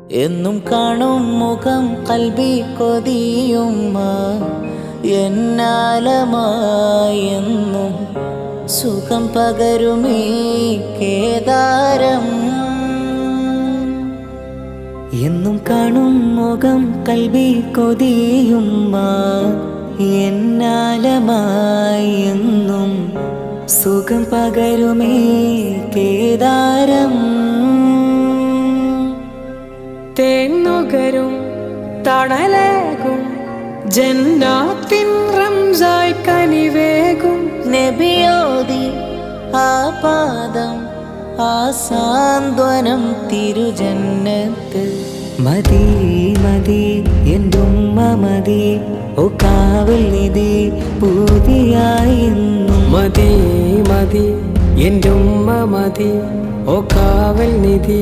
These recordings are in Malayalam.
എന്നും കാണും മുഖം കൽബി കൊതിയുമ്മ എന്നാലമായെന്നും സുഖം പകരുമീ കേദാരം. എന്നും കാണും മുഖം കൽബി കൊതിയുമ്മ എന്നാലമായെന്നും സുഖം പകരുമേ കേദാരം. തേന്നുകരും തണലേകും ജന്നാത്തിൻ റംസായി കനിവേകും നബിയോതി ആ പാദം ആ സാന്ത്വനം തിരുജന്നത്ത്. മതി മതി എന്തുമ്മ മതി ഓ കാവൽ നിധി പൂതിയായി എന്നും. മതി മതി എൻ്റെ ഉമ്മ മതി ഓ കാവൽ നിധി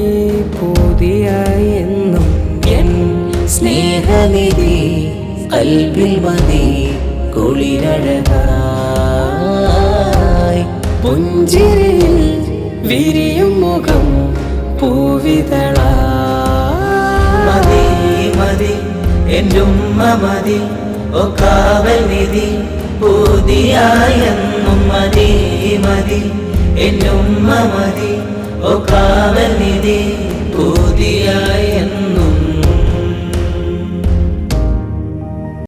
പൂതിയായി എന്നും. എൻ സ്നേഹനിധി കൽബിൽ മതി കുളിരഴകായി. പുഞ്ചിരിയിൽ വിരിയും മുഖം പൂവിതളായി. മതി മതി എൻ്റെ ഉമ്മ മതി ഓ കാവൽ നിധി പൂതിയായി എന്നും. മതി മതി എൻ്റെ ഉമ്മ മതി ഓ കാവൽ നിധി പൂതിയായി